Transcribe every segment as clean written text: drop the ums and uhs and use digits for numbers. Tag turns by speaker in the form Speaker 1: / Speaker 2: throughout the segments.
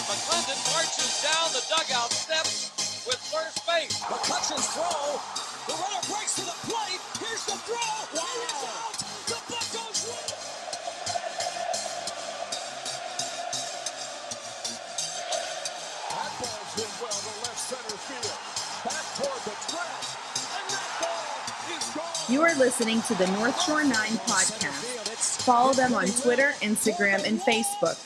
Speaker 1: McClendon marches down the dugout steps with first base.
Speaker 2: McCutcheon's throw. The runner breaks to the plate. Here's the throw. Wow. He is out. The Buccos win. That ball's hit well to left center field. Back toward the track. And that ball is gone.
Speaker 3: You are listening to the North Shore 9 podcast. Follow them on Twitter, Instagram, and Facebook.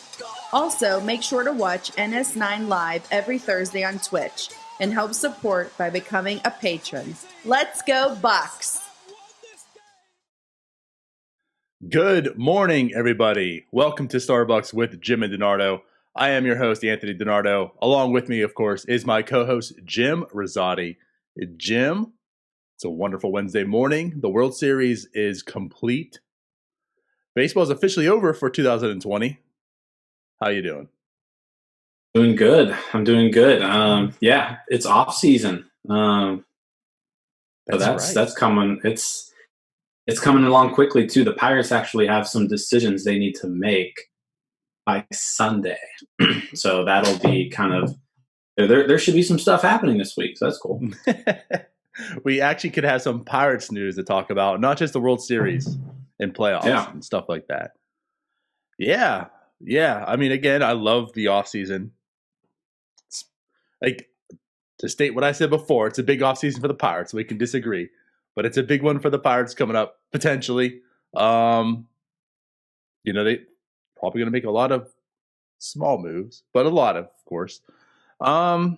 Speaker 3: Also, make sure to watch NS9 Live every Thursday on Twitch and help support by becoming a patron. Let's go Bucks!
Speaker 4: Good morning, everybody. Welcome to Starbucks with Jim and DiNardo. I am your host, Anthony DiNardo. Along with me, of course, is my co-host, Jim Rosati. Jim, it's a wonderful Wednesday morning. The World Series is complete. Baseball is officially over for 2020. How you doing?
Speaker 5: Doing good. I'm doing good. Yeah, it's off season. So that's coming. It's coming along quickly too. The Pirates actually have some decisions they need to make by Sunday. So that'll be kind of there should be some stuff happening this week. So that's cool.
Speaker 4: We actually could have some Pirates news to talk about, not just the World Series and playoffs and stuff like that. Yeah. I mean, again, I love the offseason. Like, to state what I said before, it's a big offseason for the Pirates. We can disagree, but it's a big one for the Pirates coming up, potentially. They probably going to make a lot of small moves, but a lot of course. I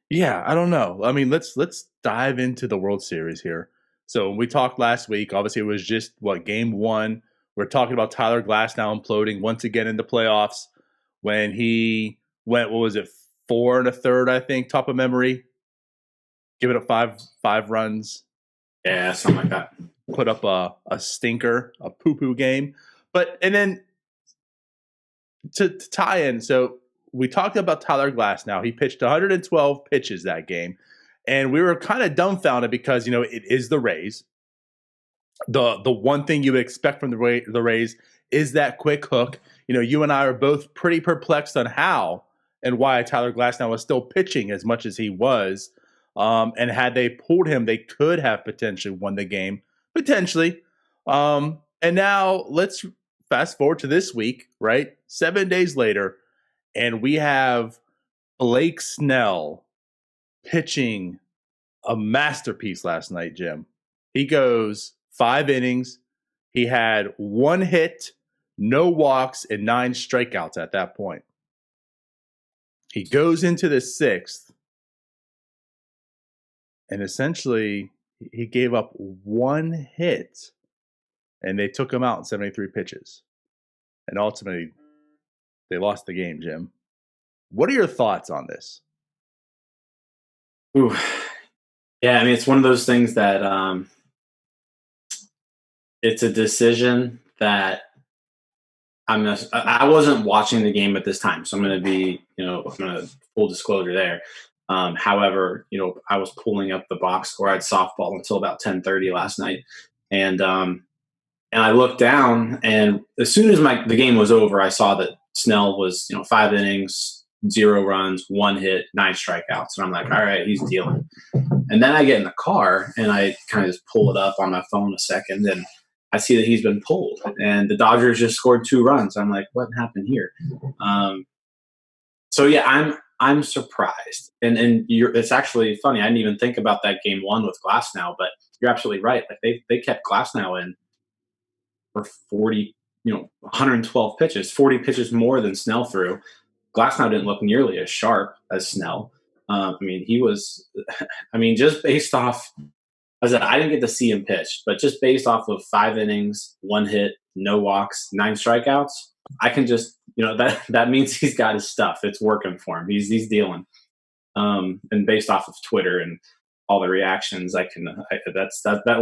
Speaker 4: don't know. I mean, let's dive into the World Series here. So when we talked last week, obviously it was just, game one. We're talking about Tyler Glasnow imploding once again in the playoffs when he went, 4 1/3, I think, top of memory. Give it up five runs.
Speaker 5: Yeah, something like that.
Speaker 4: Put up a stinker, a poo-poo game. And then to tie in, so we talked about Tyler Glasnow. He pitched 112 pitches that game. And we were kind of dumbfounded because, it is the Rays. The one thing you would expect from the Rays is that quick hook. You and I are both pretty perplexed on how and why Tyler Glasnow was still pitching as much as he was. And had they pulled him, they could have potentially won the game. Potentially. And now let's fast forward to this week, right? 7 days later, and we have Blake Snell pitching a masterpiece last night, Jim. He goes 5 innings. He had 1 hit, no walks, and 9 strikeouts at that point. He goes into the 6th, and essentially he gave up 1 hit, and they took him out in 73 pitches. And ultimately, they lost the game, Jim. What are your thoughts on this?
Speaker 5: Ooh. Yeah, I mean, it's one of those things that it's a decision that I wasn't watching the game at this time, so I'm going to be, full disclosure there. However, I was pulling up the box score. I had softball until about 10:30 last night, and I looked down, and as soon as the game was over, I saw that Snell was 5 innings, 0 runs, 1 hit, 9 strikeouts, and I'm like, all right, he's dealing. And then I get in the car, and I kind of just pull it up on my phone a second, and I see that he's been pulled, and the Dodgers just scored 2 runs. I'm like, what happened here? So yeah, I'm surprised, and it's actually funny. I didn't even think about that game 1 with Glasnow, but you're absolutely right. Like they kept Glasnow in for 112 pitches, 40 pitches more than Snell threw. Glasnow didn't look nearly as sharp as Snell. He was. Just based off. I didn't get to see him pitch, but just based off of 5 innings, 1 hit, no walks, 9 strikeouts, I can just, that means he's got his stuff. It's working for him. He's dealing. And based off of Twitter and all the reactions, that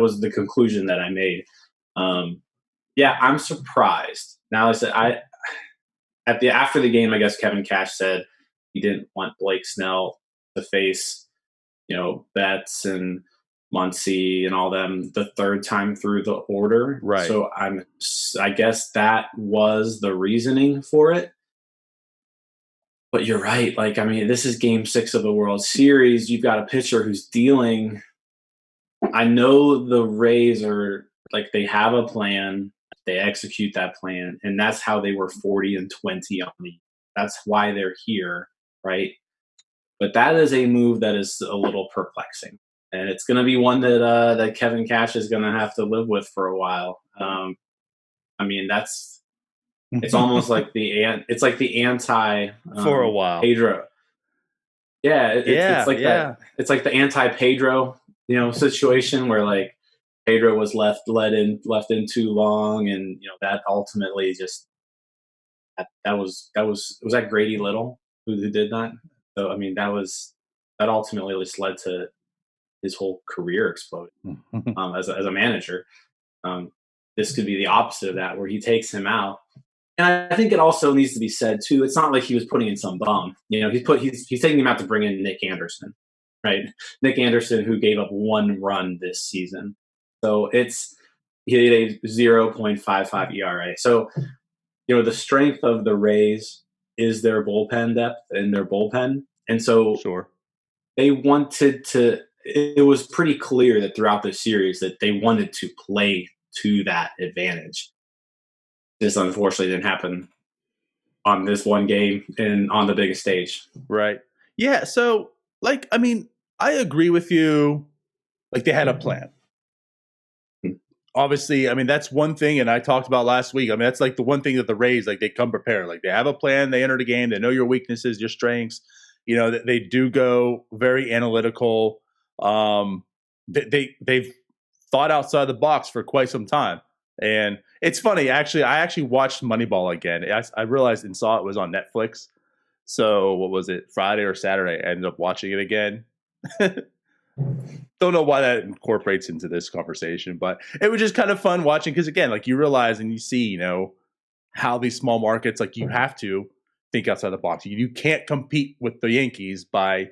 Speaker 5: was the conclusion that I made. Yeah, I'm surprised. Now, after the game, I guess Kevin Cash said he didn't want Blake Snell to face, Betts and Muncy and all them the 3rd time through the order.
Speaker 4: Right.
Speaker 5: So I guess that was the reasoning for it. But you're right. Like, I mean, this is game 6 of the World Series. You've got a pitcher who's dealing. I know the Rays are like, they have a plan. They execute that plan. And that's how they were 40-20 on the. That's why they're here, right? But that is a move that is a little perplexing. And it's going to be one that that Kevin Cash is going to have to live with for a while. I mean, it's almost like the anti
Speaker 4: For a while.
Speaker 5: Pedro. Yeah, it's like
Speaker 4: yeah.
Speaker 5: that. It's like the anti Pedro, situation where like Pedro was left in too long, and that ultimately just was that Grady Little who did that. So I mean that ultimately just led to his whole career exploding as a manager. This could be the opposite of that, where he takes him out. And I think it also needs to be said too. It's not like he was putting in some bum. He's taking him out to bring in Nick Anderson, right? Nick Anderson, who gave up 1 run this season. So he had a 0.55 ERA. So the strength of the Rays is their bullpen depth and their bullpen, and so
Speaker 4: sure,
Speaker 5: they wanted to. It was pretty clear that throughout the series that they wanted to play to that advantage. This unfortunately didn't happen on this one game and on the biggest stage.
Speaker 4: Right. Yeah. So, I agree with you. Like, they had a plan. Obviously, that's one thing, and I talked about last week. That's like the one thing that the Rays, like, they come prepared. Like, they have a plan. They enter the game. They know your weaknesses, your strengths. They do go very analytical. They've thought outside the box for quite some time. And it's funny, actually, I actually watched Moneyball again. I realized and saw it was on Netflix. So what was it, Friday or Saturday? I ended up watching it again. Don't know why that incorporates into this conversation, but it was just kind of fun watching because, again, like, you realize and you see, how these small markets, like, you have to think outside the box. You can't compete with the Yankees by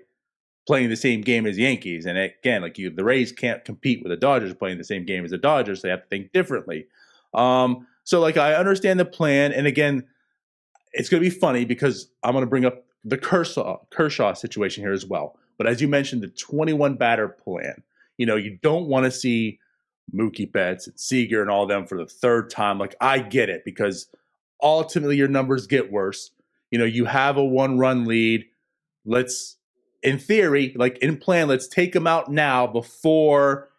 Speaker 4: playing the same game as the Yankees. And again, like, the Rays can't compete with the Dodgers playing the same game as the Dodgers. They have to think differently. So, like, I understand the plan. And again, it's going to be funny because I'm going to bring up the Kershaw situation here as well. But as you mentioned, the 21 batter plan, you don't want to see Mookie Betts and Seager and all of them for the 3rd time. Like, I get it, because ultimately your numbers get worse. You have a 1-run lead. In theory, like in plan, let's take him out now before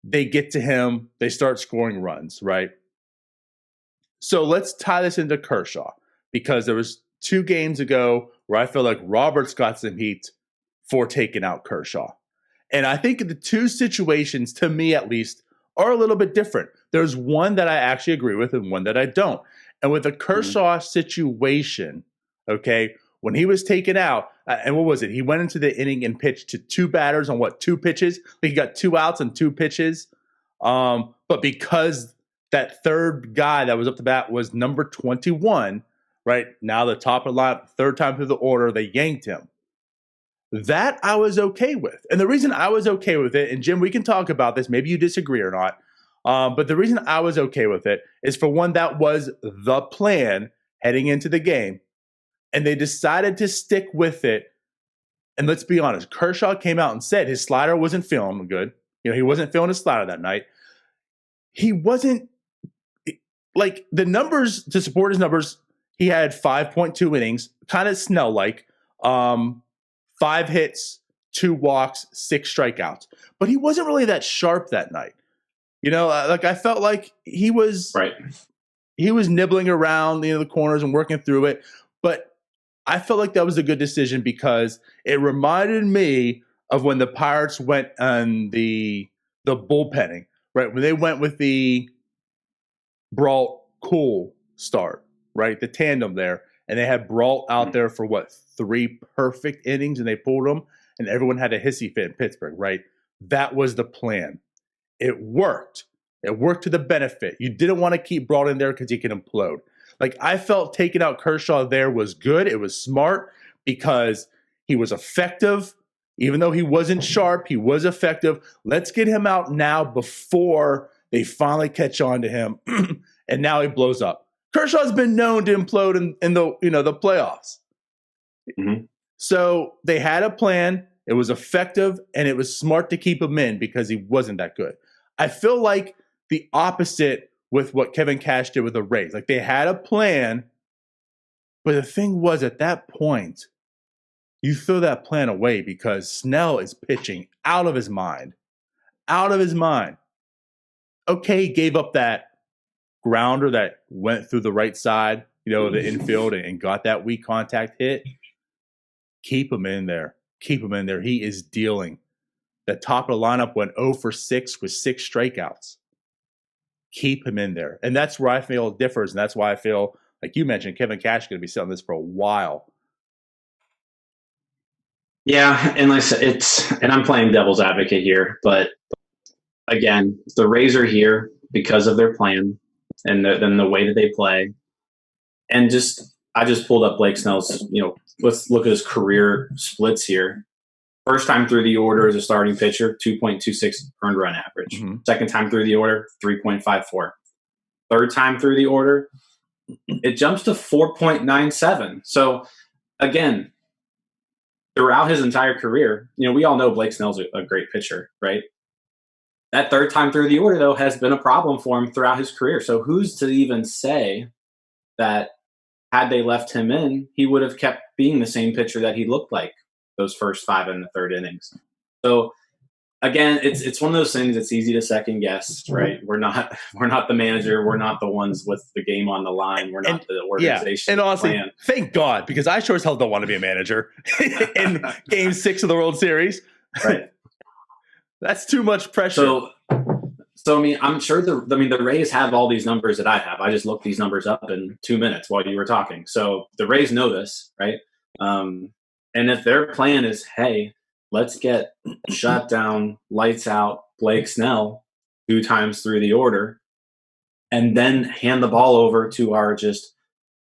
Speaker 4: they get to him. They start scoring runs, right? So let's tie this into Kershaw, because there was 2 games ago where I feel like Roberts got some heat for taking out Kershaw. And I think the 2 situations, to me at least, are a little bit different. There's one that I actually agree with and one that I don't. And with the Kershaw situation, okay, when he was taken out, and what was it? He went into the inning and pitched to 2 batters on 2 pitches? He got 2 outs on 2 pitches. But because that 3rd guy that was up to bat was number 21, right? Now the top of the line, 3rd time through the order, they yanked him. That I was okay with. And the reason I was okay with it, and Jim, we can talk about this, maybe you disagree or not, but the reason I was okay with it is, for one, that was the plan heading into the game. And they decided to stick with it. And let's be honest, Kershaw came out and said his slider wasn't feeling good. He wasn't feeling his slider that night. He wasn't, like, the numbers, to support his numbers, he had 5.2 innings, kind of Snell-like, 5 hits, 2 walks, 6 strikeouts. But he wasn't really that sharp that night. Like, I felt like he was
Speaker 5: right.
Speaker 4: He was nibbling around the corners and working through it. But I felt like that was a good decision, because it reminded me of when the Pirates went on the bullpenning, right? When they went with the Brault Cool start, right? The tandem there. And they had Brault out there for 3 perfect innings, and they pulled him, and everyone had a hissy fit in Pittsburgh, right? That was the plan. It worked. It worked to the benefit. You didn't want to keep Brault in there because he can implode. Like, I felt taking out Kershaw there was good. It was smart because he was effective. Even though he wasn't sharp, he was effective. Let's get him out now before they finally catch on to him. And now he blows up. Kershaw's been known to implode in the the playoffs.
Speaker 5: Mm-hmm.
Speaker 4: So they had a plan. It was effective, and it was smart to keep him in because he wasn't that good. I feel like the opposite with what Kevin Cash did with the Rays. Like they had a plan, but the thing was at that point, you throw that plan away because Snell is pitching out of his mind. Out of his mind. Okay, he gave up that grounder that went through the right side, the infield and got that weak contact hit. Keep him in there. Keep him in there. He is dealing. The top of the lineup went 0 for 6 with 6 strikeouts. Keep him in there. And that's where I feel it differs. And that's why I feel, like you mentioned, Kevin Cash is going to be selling this for a while.
Speaker 5: Yeah, and like I said, and I'm playing devil's advocate here, but again, the Rays are here because of their plan and then the way that they play. And I just pulled up Blake Snell's, let's look at his career splits here. First time through the order as a starting pitcher, 2.26 earned run average.
Speaker 4: Mm-hmm.
Speaker 5: Second time through the order, 3.54. Third time through the order, it jumps to 4.97. So again, throughout his entire career, we all know Blake Snell's a great pitcher, right? That third time through the order, though, has been a problem for him throughout his career. So who's to even say that had they left him in, he would have kept being the same pitcher that he looked like those first 5 in the third innings? So again, it's one of those things that's easy to second guess, right? We're not the manager. We're not the ones with the game on the line. We're not the organization.
Speaker 4: And honestly,
Speaker 5: plan.
Speaker 4: Thank God, because I sure as hell don't want to be a manager in Game 6 of the World Series.
Speaker 5: Right.
Speaker 4: That's too much pressure.
Speaker 5: So I mean, I'm sure the Rays have all these numbers that I have. I just looked these numbers up in 2 minutes while you were talking. So the Rays know this, right? And if their plan is, hey, let's get shut down, lights out, Blake Snell 2 times through the order, and then hand the ball over to our just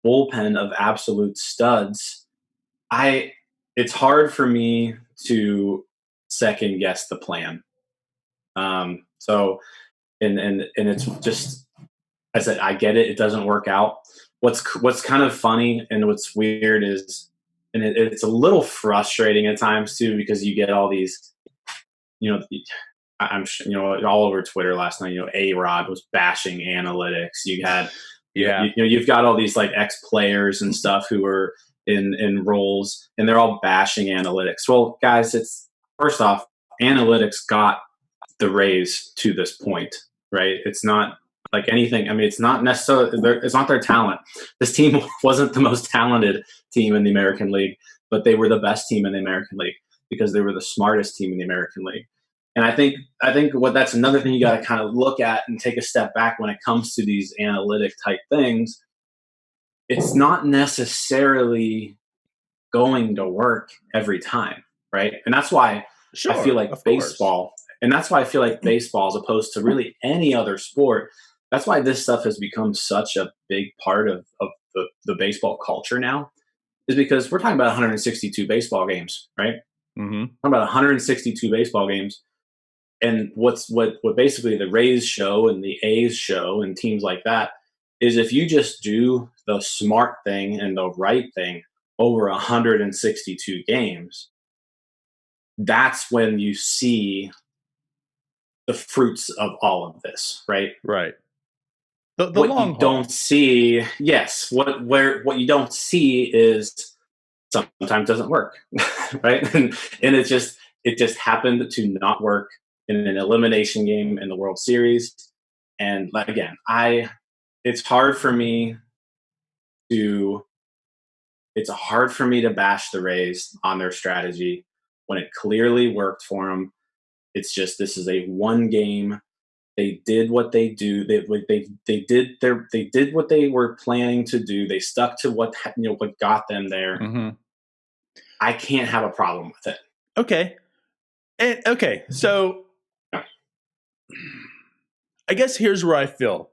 Speaker 5: bullpen of absolute studs, it's hard for me to second guess the plan. So it's just, I said, I get it. It doesn't work out. What's kind of funny and what's weird is, and it's a little frustrating at times too, because you get all these, I'm all over Twitter last night, A-Rod was bashing analytics. You had, you've got all these like ex-players and stuff who are in roles and they're all bashing analytics. Well, guys, first off, analytics got the Rays to this point, right? It's not like anything. I mean, it's not necessarily, it's not their talent. This team wasn't the most talented team in the American League, but they were the best team in the American League because they were the smartest team in the American League. And I think that's another thing you got to kind of look at and take a step back when it comes to these analytic type things. It's not necessarily going to work every time, right? And that's why I feel like baseball, and that's why I feel like baseball, as opposed to really any other sport, that's why this stuff has become such a big part of the baseball culture now, is because we're talking about 162 baseball games, right?
Speaker 4: Mm-hmm.
Speaker 5: Talking about 162 baseball games. And what basically the Rays show and the A's show and teams like that is, if you just do the smart thing and the right thing over 162 games, that's when you see the fruits of all of this, right?
Speaker 4: Right.
Speaker 5: What you don't see, yes. What you don't see is sometimes doesn't work, right? And it just happened to not work in an elimination game in the World Series. And again, it's hard for me to bash the Rays on their strategy when it clearly worked for them. It's just, this is a one game. They did what they do. They did what they were planning to do. They stuck to what got them there.
Speaker 4: Mm-hmm.
Speaker 5: I can't have a problem with it.
Speaker 4: Okay. So I guess here's where I feel.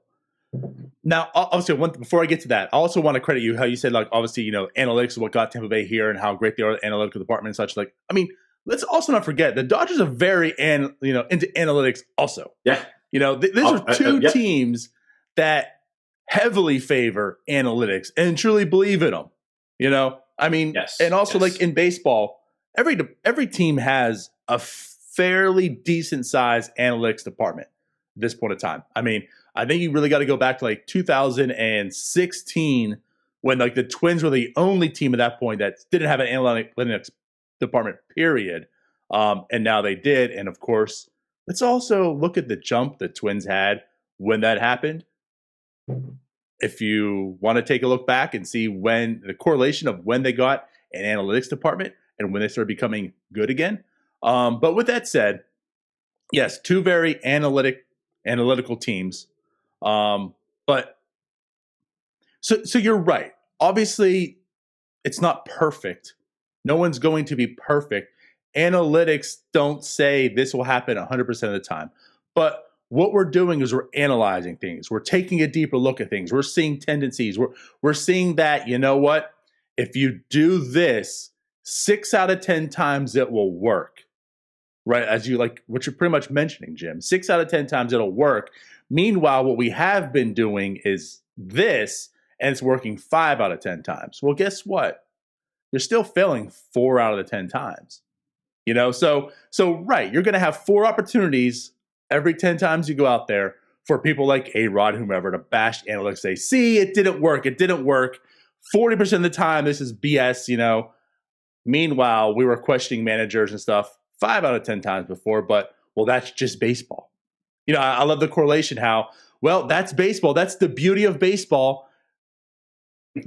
Speaker 4: Now, obviously, before I get to that, I also want to credit you how you said, like, obviously, analytics is what got Tampa Bay here and how great they are at the analytical department and such. Like, I mean, let's also not forget the Dodgers are very into analytics also.
Speaker 5: Yeah.
Speaker 4: These are two teams that heavily favor analytics and truly believe in them. I mean,
Speaker 5: Yes,
Speaker 4: and also
Speaker 5: yes.
Speaker 4: like in baseball, every team has a fairly decent sized analytics department at this point in time. I mean, I think you really got to go back to like 2016 when like the Twins were the only team at that point that didn't have an analytics department, period. And now they did. And of course, let's also look at the jump the Twins had when that happened. If you want to take a look back and see when the correlation of when they got an analytics department and when they started becoming good again. But with that said, yes, two very analytical teams. But so you're right. Obviously, it's not perfect. No one's going to be perfect. Analytics don't say this will happen 100% of the time. But what we're doing is we're analyzing things. We're taking a deeper look at things. We're seeing tendencies. We're seeing that, you know what? If you do this, 6 out of 10 times it will work. Right? As you like what you're pretty much mentioning, Jim. 6 out of 10 times it'll work. Meanwhile, what we have been doing is this, and it's working 5 out of 10 times. Well, guess what? You're still failing 4 out of the 10 times. You know, so right, you're going to have 4 opportunities every 10 times you go out there for people like A-Rod, whomever, to bash analytics, say, see, it didn't work. It didn't work. 40% of the time, this is BS, you know. Meanwhile, we were questioning managers and stuff 5 out of 10 times before, but, well, that's just baseball. You know, I love the correlation how, well, that's baseball. That's the beauty of baseball.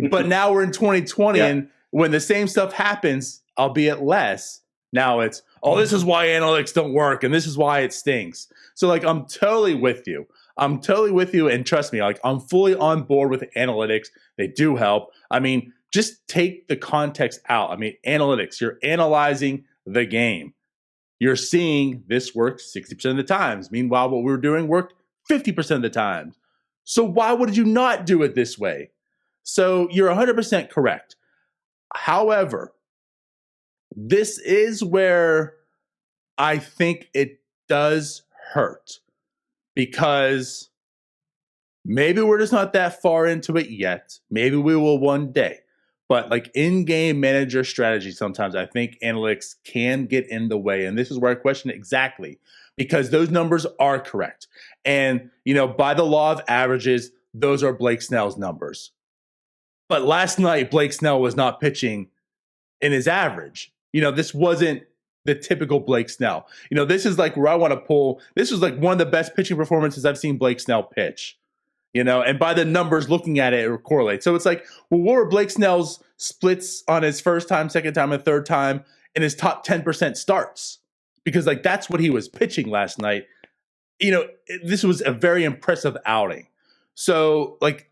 Speaker 4: But now we're in 2020, and when the same stuff happens, albeit less, now it's, oh, this is why analytics don't work, and this is why it stinks. So, like, I'm totally with you. And trust me, like, I'm fully on board with analytics. They do help. I mean, just take the context out. I mean, analytics, you're analyzing the game. You're seeing this works 60% of the times. Meanwhile, what we were doing worked 50% of the times. So why would you not do it this way? So you're 100% correct. However, this is where I think it does hurt because maybe we're just not that far into it yet. Maybe we will one day. But like in-game manager strategy, sometimes I think analytics can get in the way. And this is where I question it exactly because those numbers are correct. And, you know, by the law of averages, those are Blake Snell's numbers. But last night, Blake Snell was not pitching in his average. You know, this wasn't the typical Blake Snell. You know, this is like where I want to pull. This was like one of the best pitching performances I've seen Blake Snell pitch. You know, and by the numbers looking at it, it correlates. So it's like, well, what were Blake Snell's splits on his first time, second time, and third time, and his top 10% starts? Because like that's what he was pitching last night. You know, this was a very impressive outing. So like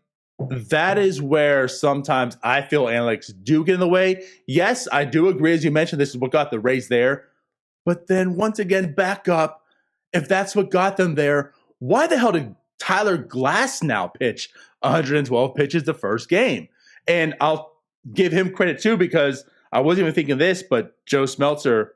Speaker 4: that is where sometimes I feel analytics do get in the way. Yes, I do agree. As you mentioned, this is what got the Rays there. But then once again, back up. If that's what got them there, why the hell did Tyler Glasnow pitch 112 pitches the first game? And I'll give him credit too because I wasn't even thinking this, but Joe Smeltzer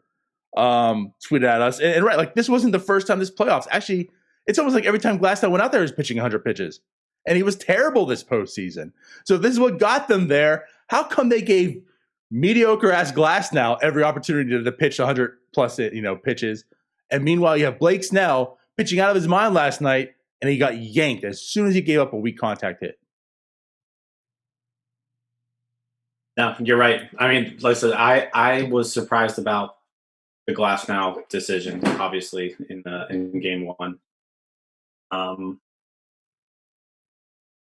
Speaker 4: tweeted at us. And right, like this wasn't the first time this playoffs. Actually, it's almost like every time Glasnow went out there, he was pitching 100 pitches. And he was terrible this postseason. So if this is what got them there, how come they gave mediocre-ass Glasnow every opportunity to pitch 100-plus pitches? And meanwhile, you have Blake Snell pitching out of his mind last night, and he got yanked as soon as he gave up a weak contact hit.
Speaker 5: No, you're right. I mean, like I said, I was surprised about the Glasnow decision, obviously, in game one.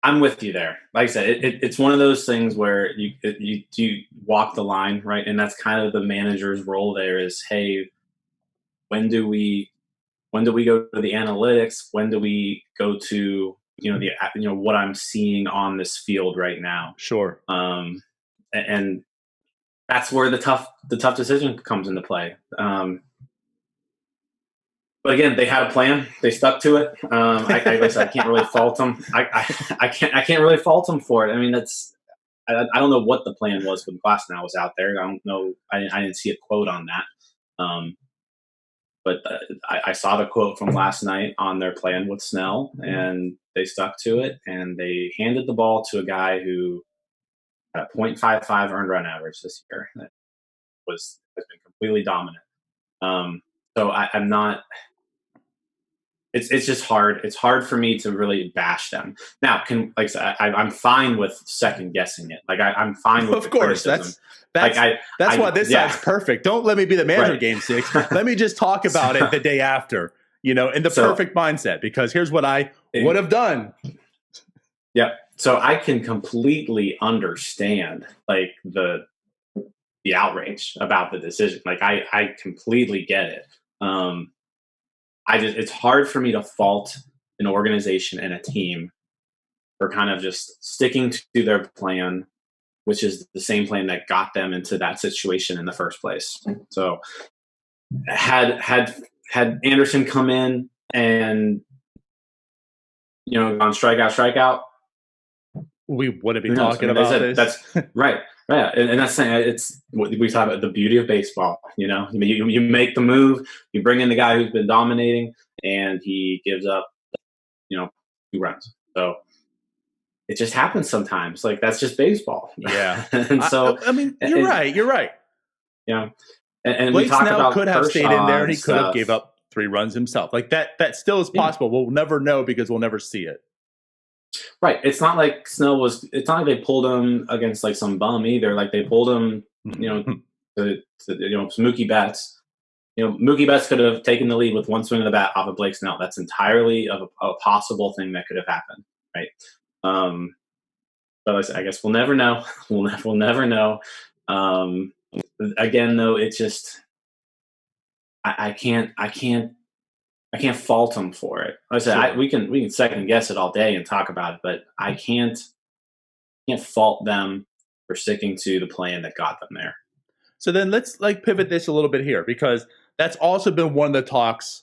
Speaker 5: I'm with you there. Like I said, it's one of those things where you walk the line, right? And that's kind of the manager's role there is, hey, when do we go to the analytics? When do we go to what I'm seeing on this field right now?
Speaker 4: Sure.
Speaker 5: And that's where the tough decision comes into play. But again, they had a plan. They stuck to it. I can't really fault them. I can't really fault them for it. I mean, I don't know what the plan was when Glasnow was out there. I don't know. I didn't see a quote on that. But I saw the quote from last night on their plan with Snell, and they stuck to it. And they handed the ball to a guy who at a .55 earned run average this year. That has been completely dominant. So I'm not. It's just hard. It's hard for me to really bash them. Now, like I said, I'm fine with second guessing it. Like I'm fine with
Speaker 4: of course.
Speaker 5: criticism.
Speaker 4: That's why this side's perfect. Don't let me be the manager
Speaker 5: Right.
Speaker 4: game 6. Let me just talk about it the day after, in the perfect mindset, because here's what I would have done.
Speaker 5: Yeah. So I can completely understand like the outrage about the decision. Like I completely get it. It's hard for me to fault an organization and a team for kind of just sticking to their plan, which is the same plan that got them into that situation in the first place. So had Anderson come in and gone strikeout,
Speaker 4: we wouldn't be talking about this.
Speaker 5: That's right. Yeah, and that's saying it's what we talk about, the beauty of baseball. You make the move, you bring in the guy who's been dominating, and he gives up, 2 runs. So it just happens sometimes. Like that's just baseball.
Speaker 4: Yeah,
Speaker 5: and so
Speaker 4: you're right.
Speaker 5: Yeah, and
Speaker 4: Blake
Speaker 5: we talk
Speaker 4: Snell
Speaker 5: about
Speaker 4: could have stayed in there, and he could have
Speaker 5: stuff.
Speaker 4: gave up 3 runs himself. Like that still is possible. Yeah. We'll never know because we'll never see it.
Speaker 5: Right. It's not like Snell it's not like they pulled him against like some bum either. Like they pulled him, to Mookie Betts. Mookie Betts could have taken the lead with 1 swing of the bat off of Blake Snell. That's entirely a possible thing that could have happened. Right. But I guess we'll never know. We'll never know. Again, though, it's just, I can't fault them for it. Like I said,
Speaker 4: sure.
Speaker 5: we can second guess it all day and talk about it, but I can't fault them for sticking to the plan that got them there.
Speaker 4: So then let's pivot this a little bit here, because that's also been one of the talks,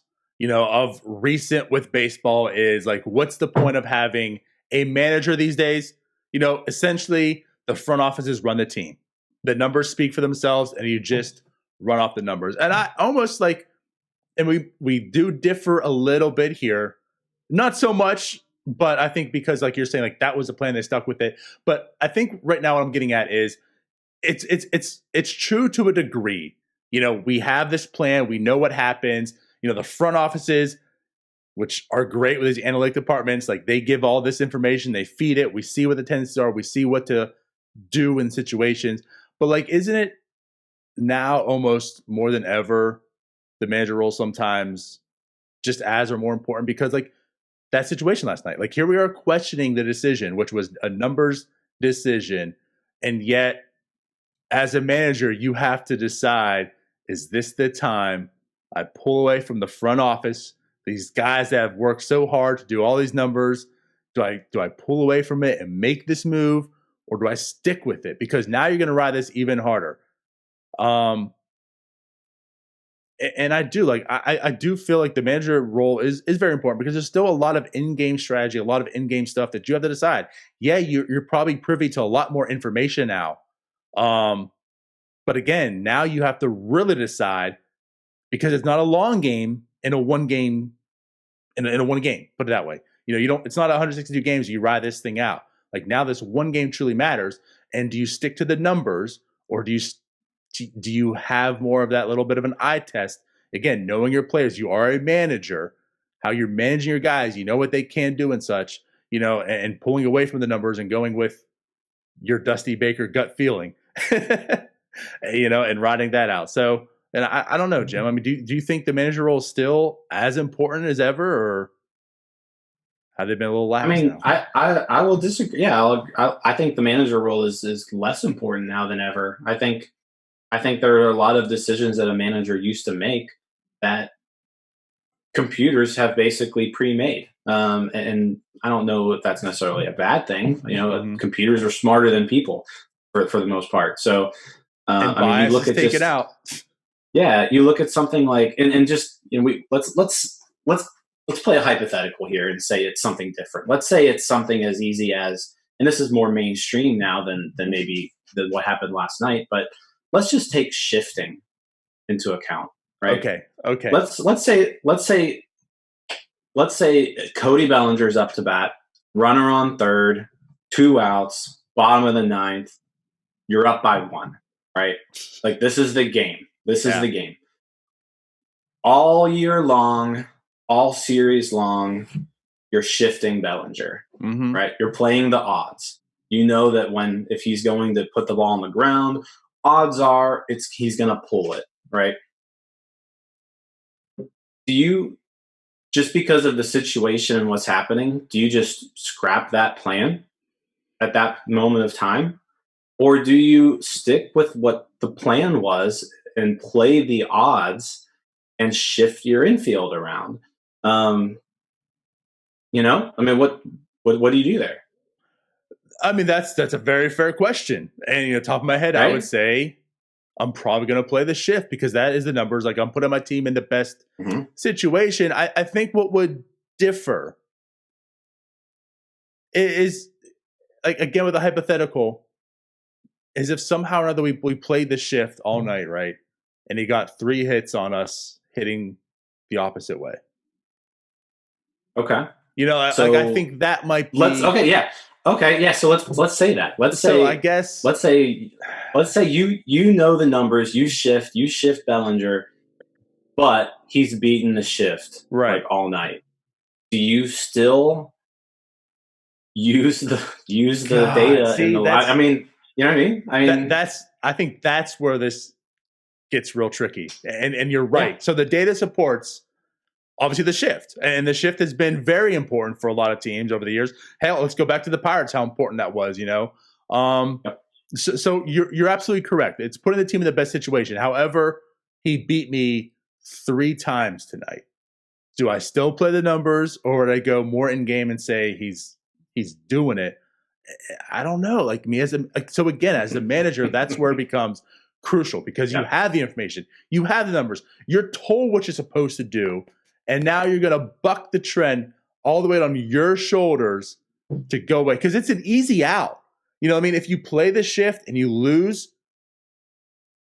Speaker 4: of recent with baseball is like, what's the point of having a manager these days? Essentially the front offices run the team. The numbers speak for themselves and you just run off the numbers. And I almost and we do differ a little bit here. Not so much, but I think because like you're saying, like that was the plan, they stuck with it. But I think right now what I'm getting at is it's true to a degree. We have this plan, we know what happens. The front offices, which are great with these analytic departments, like they give all this information, they feed it, we see what the tendencies are, we see what to do in situations. But like, isn't it now almost more than ever the manager role sometimes just as or more important? Because like that situation last night, like here we are questioning the decision, which was a numbers decision. And yet as a manager, you have to decide, is this the time I pull away from the front office? These guys that have worked so hard to do all these numbers, do I pull away from it and make this move, or do I stick with it? Because now you're going to ride this even harder. And I do I do feel like the manager role is very important, because there's still a lot of in-game strategy, a lot of in-game stuff that you have to decide. Yeah, you're probably privy to a lot more information now. But again, now you have to really decide, because it's not a long game in a one game, in a one game, put it that way. It's not 162 games. You ride this thing out. Like now this one game truly matters. And do you stick to the numbers, or do you have more of that little bit of an eye test? Again, knowing your players, you are a manager, how you're managing your guys, what they can do and such, and pulling away from the numbers and going with your Dusty Baker gut feeling, and riding that out. So, and I don't know, Jim. I mean, do you think the manager role is still as important as ever, or have they been a little lax?
Speaker 5: I mean,
Speaker 4: now?
Speaker 5: I will disagree. Yeah, I think the manager role is less important now than ever. I think there are a lot of decisions that a manager used to make that computers have basically pre-made. And I don't know if that's necessarily a bad thing. Computers are smarter than people for the most part. So,
Speaker 4: you look at taken out.
Speaker 5: Yeah, you look at something like, and just let's play a hypothetical here and say it's something different. Let's say it's something as easy as, and this is more mainstream now than maybe what happened last night, but let's just take shifting into account, right?
Speaker 4: Okay.
Speaker 5: Let's say Cody Bellinger's up to bat, runner on third, 2 outs, bottom of the 9th. You're up by 1, right? Like, this is the game. This is the game. All year long, all series long, you're shifting Bellinger, right? You're playing the odds. You know that if he's going to put the ball on the ground, odds are he's going to pull it, right? Do you, just because of the situation and what's happening, do you just scrap that plan at that moment of time? Or do you stick with what the plan was and play the odds and shift your infield around? You know, I mean, what do you do there?
Speaker 4: I mean, that's a very fair question. And top of my head,
Speaker 5: Right?
Speaker 4: I would say I'm probably going to play the shift because that is the numbers. Like, I'm putting my team in the best situation. I think what would differ is, like, again, with a hypothetical, is if somehow or another we played the shift all night, right? And he got 3 hits on us hitting the opposite way.
Speaker 5: Okay.
Speaker 4: So, like, I think that might be.
Speaker 5: So let's say that. Let's say you know the numbers. You shift Bellinger, but he's beaten the shift like all night. Do you still use the data in the line? I mean, you know what I mean?
Speaker 4: I think that's where this gets real tricky. And you're right. Yeah. So the data supports obviously the shift, and the shift has been very important for a lot of teams over the years. Hell, let's go back to the Pirates, how important that was, So you're absolutely correct. It's putting the team in the best situation. However, he beat me 3 times tonight. Do I still play the numbers, or would I go more in game and say he's doing it? I don't know. Like, me as a manager, that's where it becomes crucial, because you have the information, you have the numbers, you're told what you're supposed to do. And now you're going to buck the trend all the way on your shoulders to go away. Because it's an easy out. You know what I mean? If you play the shift and you lose,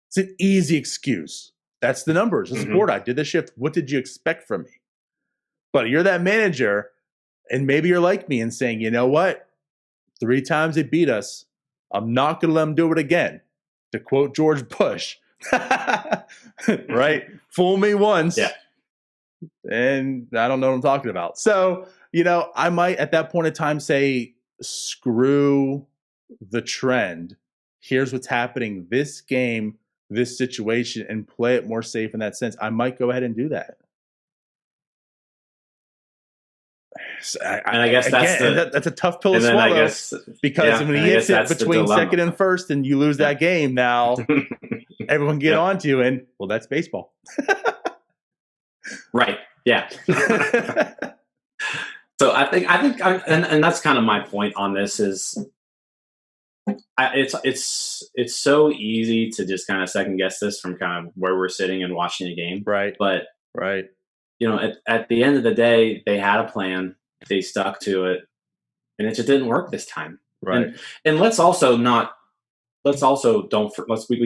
Speaker 4: it's an easy excuse. That's the numbers. It's board. I did the shift. What did you expect from me? But you're that manager, and maybe you're like me and saying, you know what? 3 times they beat us. I'm not going to let them do it again. To quote George Bush. Right? Fool me once.
Speaker 5: Yeah.
Speaker 4: And I don't know what I'm talking about. So, I might at that point in time say, screw the trend. Here's what's happening this game, this situation, and play it more safe in that sense. I might go ahead and do that. So
Speaker 5: I guess
Speaker 4: that's a tough pill to swallow, because when he hits it between second and first and you lose that game, now everyone get on to you, and well, that's baseball.
Speaker 5: Right. Yeah. So I think, and that's kind of my point on this is, it's so easy to just kind of second guess this from kind of where we're sitting and watching the game.
Speaker 4: Right.
Speaker 5: But at the end of the day, they had a plan, they stuck to it, and it just didn't work this time.
Speaker 4: Right.
Speaker 5: And we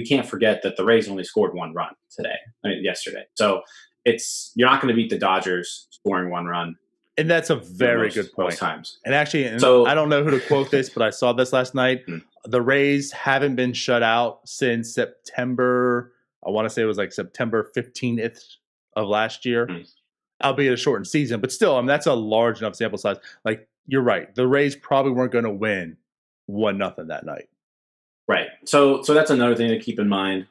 Speaker 5: can't forget that the Rays only scored 1 run yesterday. So you're not going to beat the Dodgers scoring 1 run.
Speaker 4: And that's a very good point.
Speaker 5: Most times.
Speaker 4: And actually, I don't know who to quote this, but I saw this last night. The Rays haven't been shut out since September. I want to say it was like September 15th of last year, albeit a shortened season. But still, that's a large enough sample size. Like, you're right. The Rays probably weren't going to win 1-0 that night.
Speaker 5: Right. So that's another thing to keep in mind.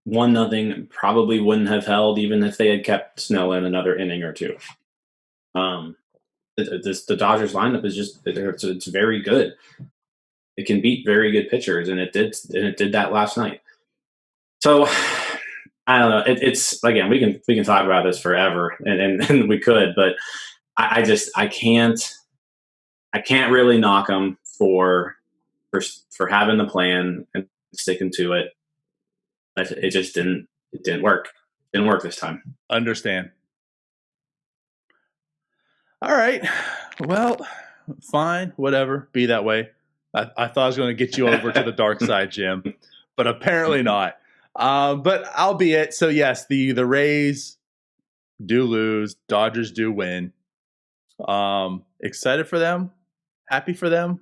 Speaker 5: 1-0 probably wouldn't have held even if they had kept Snell in another inning or 2. The Dodgers lineup is it's very good. It can beat very good pitchers, and it did that last night. So I don't know. It's again, we can talk about this forever, and we could, but I can't really knock them for having the plan and sticking to it. It just didn't work. It didn't work this time.
Speaker 4: Understand. All right. Well, fine. Whatever. Be that way. I thought I was going to get you over to the dark side, Jim, but apparently not. But albeit, so yes, the Rays do lose. Dodgers do win. Excited for them? Happy for them?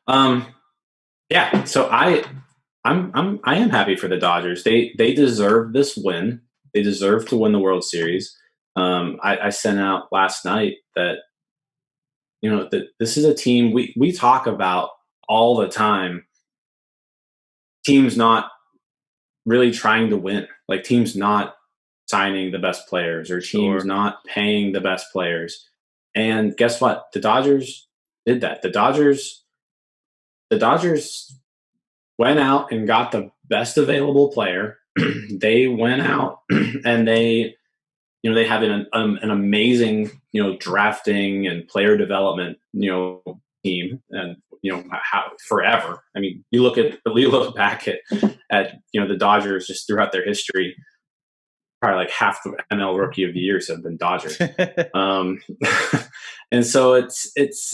Speaker 5: Yeah. So I am happy for the Dodgers. They deserve this win. They deserve to win the World Series. I sent out last night that that this is a team we talk about all the time. Teams not really trying to win, like teams not signing the best players or teams not paying the best players. And guess what? The Dodgers did that. The Dodgers went out and got the best available player. They went out and they have an amazing, drafting and player development, team, and how forever. I mean, you look back at the Dodgers just throughout their history. Probably like half the NL Rookie of the Years have been Dodgers, and so it's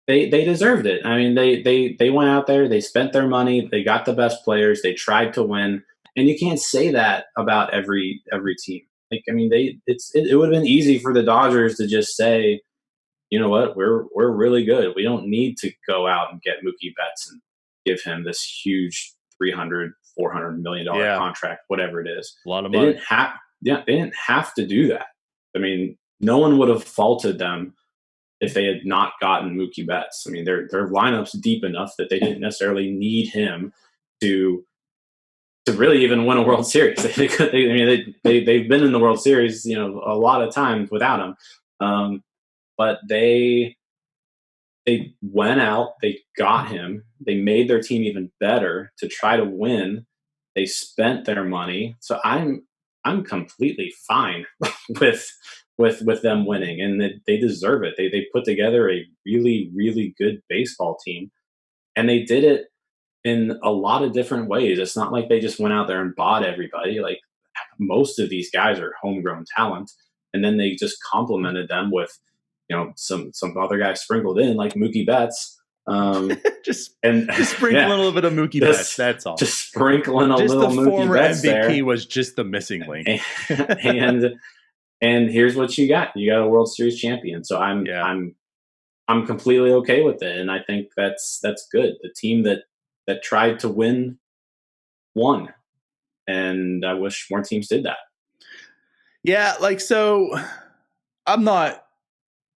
Speaker 5: they deserved it. I mean, they went out there, they spent their money, they got the best players, they tried to win, and you can't say that about every team. Like, I mean, it would have been easy for the Dodgers to just say, you know what, we're really good. We don't need to go out and get Mookie Betts and give him this huge $300-400 million contract, whatever it is.
Speaker 4: A lot of money.
Speaker 5: They didn't have to do that. I mean, no one would have faulted them if they had not gotten Mookie Betts. I mean, their lineup's deep enough that they didn't necessarily need him to really even win a World Series. They've been in the World Series, a lot of times without him. But they went out, they got him, they made their team even better to try to win. They spent their money. So I'm completely fine with them winning, and they deserve it. They put together a really, really good baseball team, and they did it in a lot of different ways. It's not like they just went out there and bought everybody. Like, most of these guys are homegrown talent, and then they just complemented them with some other guys sprinkled in, like Mookie Betts.
Speaker 4: just sprinkle a little bit of Mookie Betts. That's all.
Speaker 5: Just sprinkling a little Mookie Betts there.
Speaker 4: MVP was just the missing link.
Speaker 5: And here's what you got. You got a World Series champion. So I'm completely okay with it, and I think that's good. The team that tried to win won, and I wish more teams did that.
Speaker 4: Yeah, so I'm not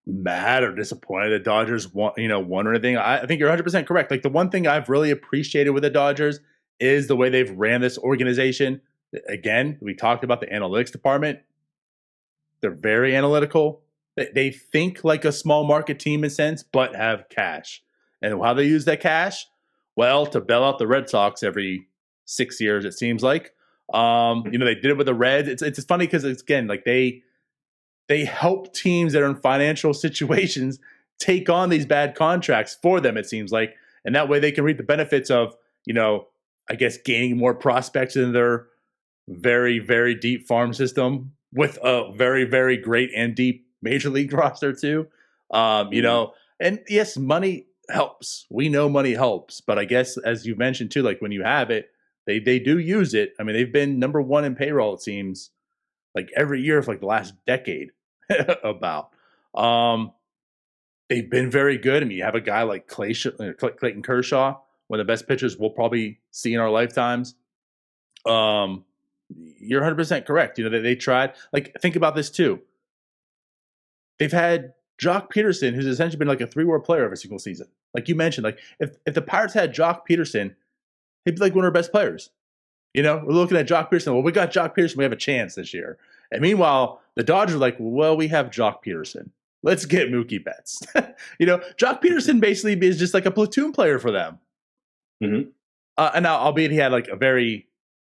Speaker 4: mad or disappointed the Dodgers won or anything. I think you're 100% correct. Like, the one thing I've really appreciated with the Dodgers is the way they've ran this organization. Again, we talked about the analytics department. They're very analytical. They think like a small market team in a sense, but have cash. And how they use that cash? Well, to bail out the Red Sox every 6 years, it seems like. They did it with the Reds. It's funny because again, like they help teams that are in financial situations take on these bad contracts for them, it seems like. And that way they can reap the benefits of, I guess, gaining more prospects in their very, very deep farm system with a very, very great and deep major league roster too. And yes, money helps. We know money helps, but I guess, as you mentioned too, like when you have it, they do use it. I mean, they've been number one in payroll, it seems, like every year for like the last decade. About they've been very good. I mean, you have a guy like Clayton Kershaw, one of the best pitchers we'll probably see in our lifetimes. You're 100% correct. They tried. Like, think about this too. They've had Jock Peterson, who's essentially been like a 3-war player every single season. Like you mentioned, like if the Pirates had Jock Peterson, he'd be like one of our best players. We're looking at Jock Peterson. Well, we got Jock Peterson. We have a chance this year. And meanwhile, the Dodgers are like, well, we have Jock Peterson. Let's get Mookie Betts. Jock Peterson basically is just like a platoon player for them.
Speaker 5: Mm-hmm.
Speaker 4: And now, albeit he had like I'm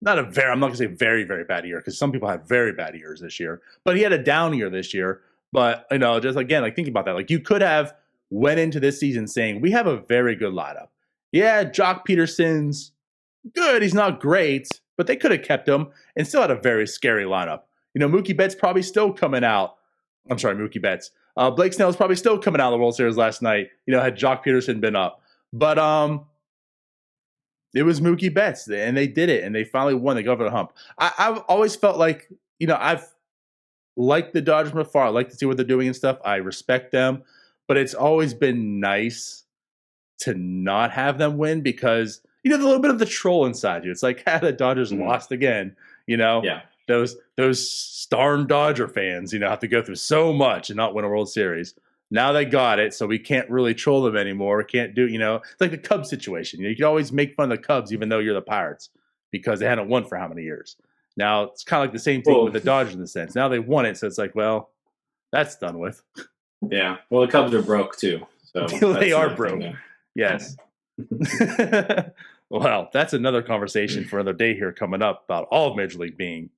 Speaker 4: not going to say very, very bad year, because some people had very bad years this year. But he had a down year this year. But, just again, like thinking about that, like you could have went into this season saying, we have a very good lineup. Yeah, Jock Peterson's good. He's not great, but they could have kept him and still had a very scary lineup. Mookie Betts probably still coming out. I'm sorry, Mookie Betts. Blake Snell is probably still coming out of the World Series last night, had Jock Peterson been up. But it was Mookie Betts, and they did it, and they finally won. They got over the hump. I've always felt like, I've liked the Dodgers from afar. I like to see what they're doing and stuff. I respect them. But it's always been nice to not have them win because you know, a little bit of the troll inside you. It's like, the Dodgers lost again. You know, those darn Dodger fans, you know, have to go through so much and not win a World Series. Now they got it, so we can't really troll them anymore. Can't do, you know, it's like the Cubs situation. You know, you can always make fun of the Cubs even though you're the Pirates because they hadn't won for how many years. Now it's kind of like the same thing with the Dodgers in the sense. Now they won it, so it's like, well, that's done with.
Speaker 5: Yeah. Well, the Cubs are broke too. So
Speaker 4: they are broke. Yes. Well, that's another conversation for another day here coming up about all of Major League being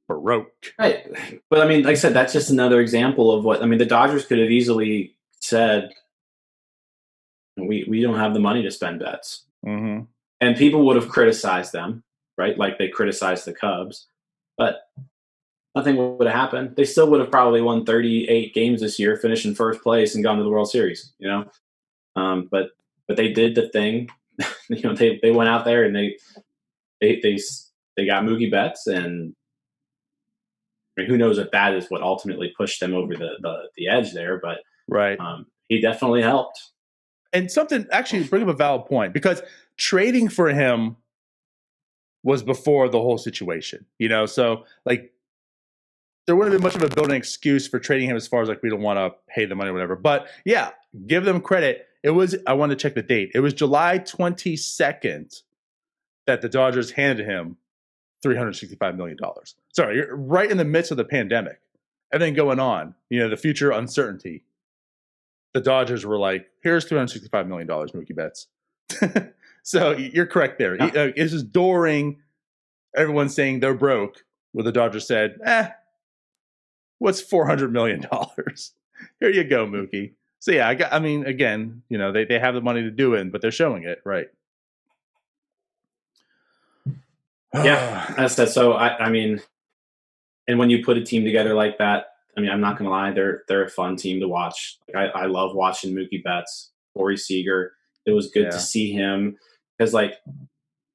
Speaker 4: broke.
Speaker 5: Right. But I mean, like I said, that's just another example of what, I mean, the Dodgers could have easily said, we don't have the money to spend bets.
Speaker 4: Mm-hmm.
Speaker 5: And people would have criticized them, right? Like they criticized the Cubs, but nothing would have happened. They still would have probably won 38 games this year, finished in first place and gone to the World Series, you know? But they did the thing. You know, they went out there and they got Mookie Betts, and I mean, who knows if that is what ultimately pushed them over the edge there, but
Speaker 4: right.
Speaker 5: He definitely helped.
Speaker 4: And something actually bring up a valid point because trading for him was before the whole situation, you know, so like there wouldn't have been much of a building excuse for trading him as far as like we don't want to pay the money or whatever. But yeah, give them credit. It was, I wanted to check the date. It was July 22nd that the Dodgers handed him $365 million. Sorry, you're right in the midst of the pandemic. Everything going on, you know, the future uncertainty. The Dodgers were like, here's $365 million, Mookie Betts. So you're correct there. Yeah. This is during everyone saying they're broke, where the Dodgers said, what's $400 million? Here you go, Mookie. So yeah, I mean, again, you know, they have the money to do it, but they're showing it, right?
Speaker 5: Yeah, that's that. So I mean, and when you put a team together like that, I mean, I'm not gonna lie, they're a fun team to watch. Like, I love watching Mookie Betts, Corey Seager. It was good to see him because, like,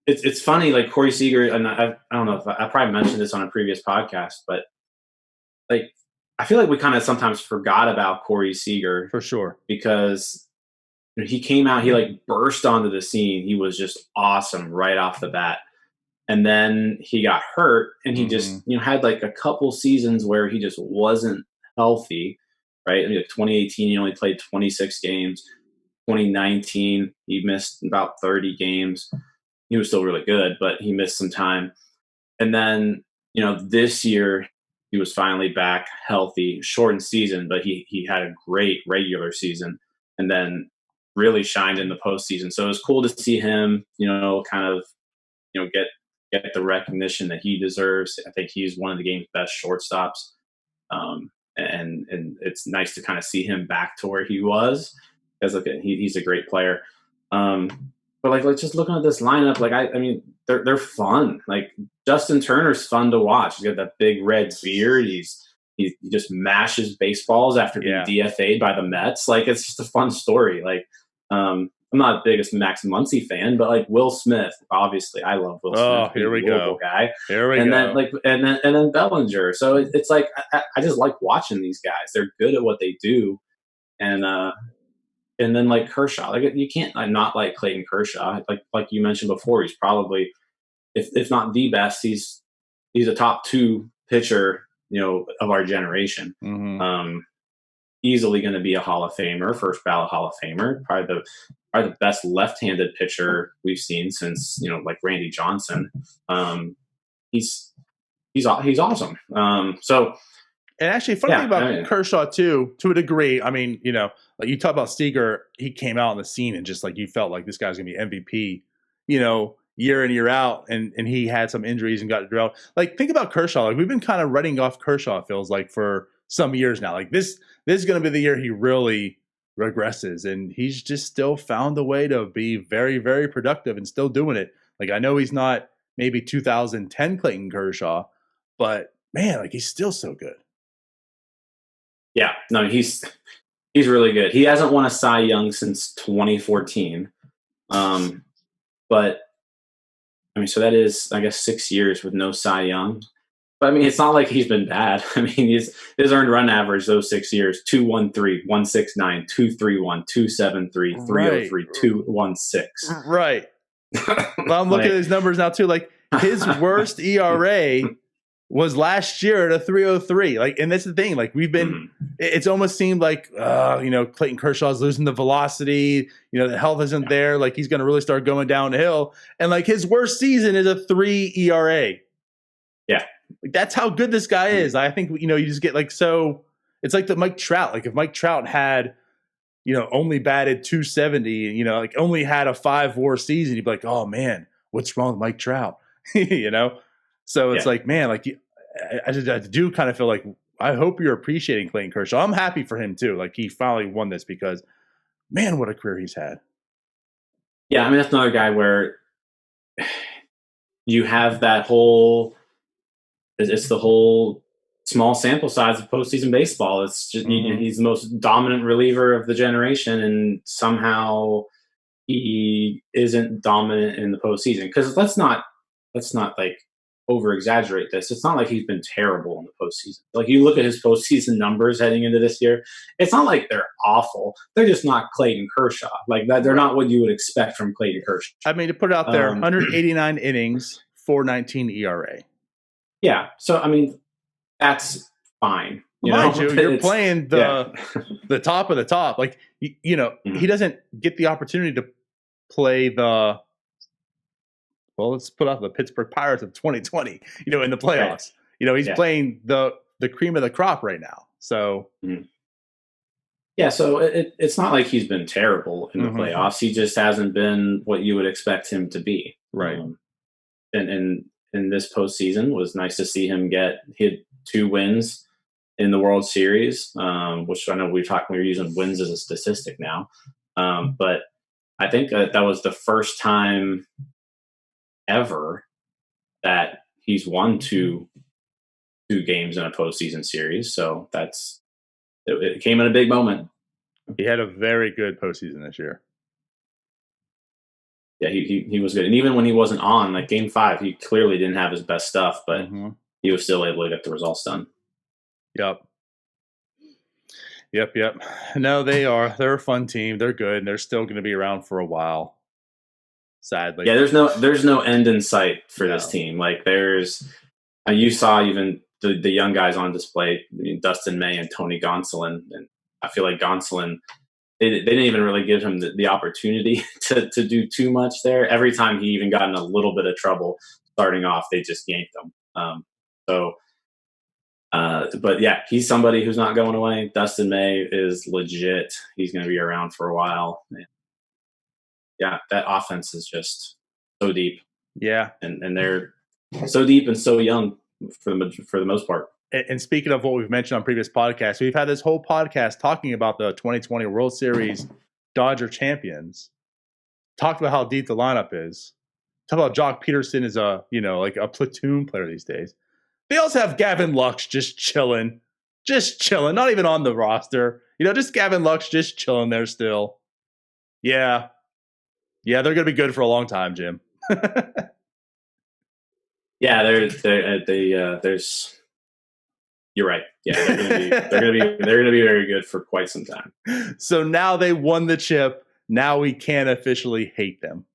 Speaker 5: it's funny. Like Corey Seager, and I don't know if I probably mentioned this on a previous podcast, but like I feel like we kind of sometimes forgot about Corey Seager
Speaker 4: for sure because
Speaker 5: he came out, he like burst onto the scene. He was just awesome right off the bat. And then he got hurt, and he just, you know, had like a couple seasons where he just wasn't healthy, right? I mean, like 2018, he only played 26 games. 2019, he missed about 30 games. He was still really good, but he missed some time. And then, you know, this year he was finally back healthy, shortened season, but he had a great regular season and then really shined in the postseason. So it was cool to see him, you know, kind of, you know, get the recognition that he deserves. I think he's one of the game's best shortstops. And it's nice to kind of see him back to where he was, because look, he's a great player. But like just looking at this lineup, like I mean, they're fun. Like Justin Turner's fun to watch. He's got that big red beard. He just mashes baseballs after being DFA'd by the Mets. Like it's just a fun story. Like I'm not the biggest Max Muncy fan, but like Will Smith, obviously I love Will Smith.
Speaker 4: Oh, here we go,
Speaker 5: guy.
Speaker 4: Here we
Speaker 5: go.
Speaker 4: Then
Speaker 5: like and then Bellinger. So it's like I just like watching these guys. They're good at what they do, and then like Kershaw, like you can't not like Clayton Kershaw. Like you mentioned before, he's probably if not the best, he's a top 2 pitcher, you know, of our generation. Easily going to be a Hall of Famer, first ballot Hall of Famer, probably the best left-handed pitcher we've seen since, you know, like Randy Johnson. He's awesome. So,
Speaker 4: and actually, funny thing about Kershaw too, to a degree. I mean, you know, like you talk about Seager, he came out on the scene and just like you felt like this guy's gonna be MVP, you know, year in year out, and he had some injuries and got derailed. Like think about Kershaw. Like we've been kind of writing off Kershaw, it feels like, for some years now. Like this is going to be the year he really regresses, and he's just still found a way to be very, very productive and still doing it. Like I know he's not maybe 2010 Clayton Kershaw, but man, like he's still so good.
Speaker 5: Yeah, no, he's really good. He hasn't won a Cy Young since 2014, but I mean, so that is, I guess, 6 years with no Cy Young. But I mean, it's not like he's been bad. I mean, his earned run average those 6 years: 213, 169, 231, 273, 303, 216.
Speaker 4: Right. Well, I'm looking at his numbers now too. Like his worst ERA was last year at a 303. Like, and that's the thing. Like we've been, it's almost seemed like, Clayton Kershaw's losing the velocity. The health isn't there. Like he's going to really start going downhill. And like his worst season is a 3 ERA.
Speaker 5: Yeah.
Speaker 4: Like that's how good this guy is. I think, you just get like, so it's like the Mike Trout. Like if Mike Trout had, only batted 270, like only had a 5 WAR season, you'd be like, oh man, what's wrong with Mike Trout? So it's like, man, like I do kind of feel like I hope you're appreciating Clayton Kershaw. I'm happy for him too. Like he finally won this because, man, what a career he's had.
Speaker 5: Yeah, I mean that's another guy where you have that whole. It's the whole small sample size of postseason baseball. It's just he's the most dominant reliever of the generation, and somehow he isn't dominant in the postseason. Because let's not like over exaggerate this. It's not like he's been terrible in the postseason. Like you look at his postseason numbers heading into this year, it's not like they're awful. They're just not Clayton Kershaw. Like that, they're not what you would expect from Clayton Kershaw.
Speaker 4: I mean, to put it out there, 189 innings, 4.19 ERA.
Speaker 5: Yeah, so I mean, that's fine.
Speaker 4: You're playing the top of the top. Like he doesn't get the opportunity to play let's put out the Pittsburgh Pirates of 2020. In the playoffs. Right. He's playing the cream of the crop right now. So
Speaker 5: yeah, so it's not like he's been terrible in the playoffs. He just hasn't been what you would expect him to be.
Speaker 4: Right.
Speaker 5: And in this postseason, was nice to see him hit 2 wins in the World Series, which I know we're using wins as a statistic now. But I think that was the first time ever that he's won two games in a postseason series. So it came in a big moment.
Speaker 4: He had a very good postseason this year.
Speaker 5: Yeah, he was good. And even when he wasn't on, like Game 5, he clearly didn't have his best stuff, but he was still able to get the results done.
Speaker 4: Yep. No, they're a fun team. They're good, and they're still going to be around for a while. Sadly.
Speaker 5: Yeah, there's no end in sight for this team. Like you saw even the young guys on display, Dustin May and Tony Gonsolin, and I feel like Gonsolin, they didn't even really give him the opportunity to do too much there. Every time he even got in a little bit of trouble starting off, they just yanked him. But yeah, he's somebody who's not going away. Dustin May is legit. He's going to be around for a while. Yeah, that offense is just so deep.
Speaker 4: Yeah.
Speaker 5: And they're so deep and so young for the most part.
Speaker 4: And speaking of what we've mentioned on previous podcasts, we've had this whole podcast talking about the 2020 World Series Dodger champions. Talked about how deep the lineup is. Talk about Jock Peterson is like a platoon player these days. They also have Gavin Lux just chilling, not even on the roster. Just Gavin Lux just chilling there still. Yeah, they're going to be good for a long time, Jim.
Speaker 5: Yeah, there's. You're right. Yeah, they're gonna be very good for quite some time.
Speaker 4: So now they won the chip. Now we can officially hate them,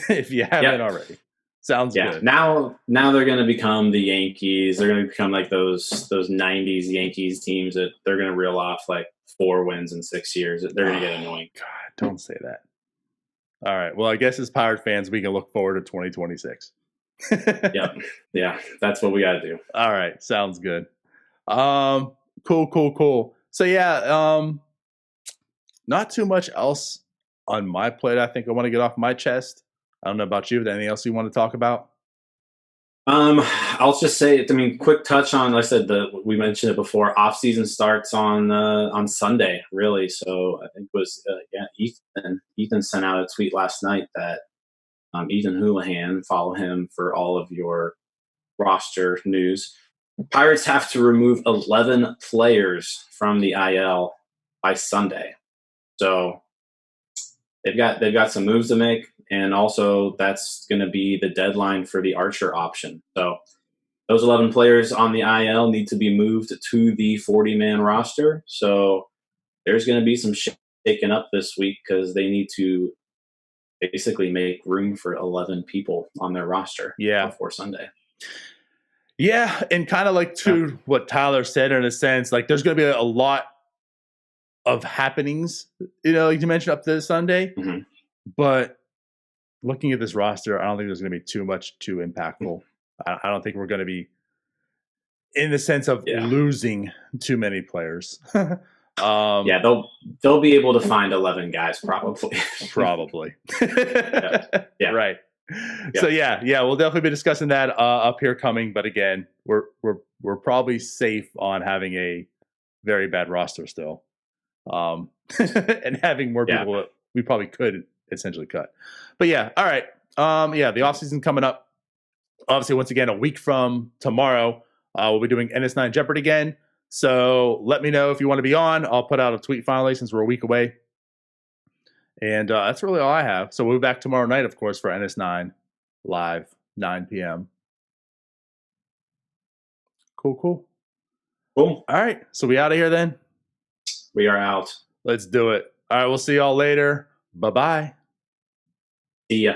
Speaker 4: if you haven't already. Sounds good.
Speaker 5: Now they're gonna become the Yankees. They're gonna become like those '90s Yankees teams that they're gonna reel off like 4 wins in 6 years. They're gonna get annoying.
Speaker 4: God, don't say that. All right. Well, I guess as Pirate fans, we can look forward to 2026.
Speaker 5: Yep. Yeah, that's what we got to do.
Speaker 4: All right. Sounds good. Cool. So yeah, not too much else on my plate. I think I want to get off my chest. I don't know about you. Is there anything else you want to talk about?
Speaker 5: I'll just say, quick touch on, like I said, we mentioned it before, off season starts on Sunday, really. So I think it was, Ethan sent out a tweet last night that, Ethan Houlihan, follow him for all of your roster news. Pirates have to remove 11 players from the IL by Sunday. So they've got some moves to make, and also that's going to be the deadline for the Archer option. So those 11 players on the IL need to be moved to the 40-man roster. So there's going to be some shaking up this week because they need to basically make room for 11 people on their roster before Sunday.
Speaker 4: Yeah, and kind of like to what Tyler said, in a sense, like there's going to be a lot of happenings, like you mentioned, up to Sunday.
Speaker 5: Mm-hmm.
Speaker 4: But looking at this roster, I don't think there's going to be too much too impactful. I don't think we're going to be in the sense of losing too many players.
Speaker 5: They'll be able to find 11 guys probably.
Speaker 4: Yeah. Right. Yeah. So we'll definitely be discussing that up here coming. But again, we're probably safe on having a very bad roster still, and having more people that we probably could essentially cut. But all right. The offseason coming up. Obviously, once again, a week from tomorrow, we'll be doing NS9 Jeopardy again. So let me know if you want to be on. I'll put out a tweet finally since we're a week away. And that's really all I have. So we'll be back tomorrow night, of course, for NS9 live, 9 p.m. Cool. All right. So we out of here then?
Speaker 5: We are out.
Speaker 4: Let's do it. All right. We'll see y'all later. Bye-bye.
Speaker 5: See ya.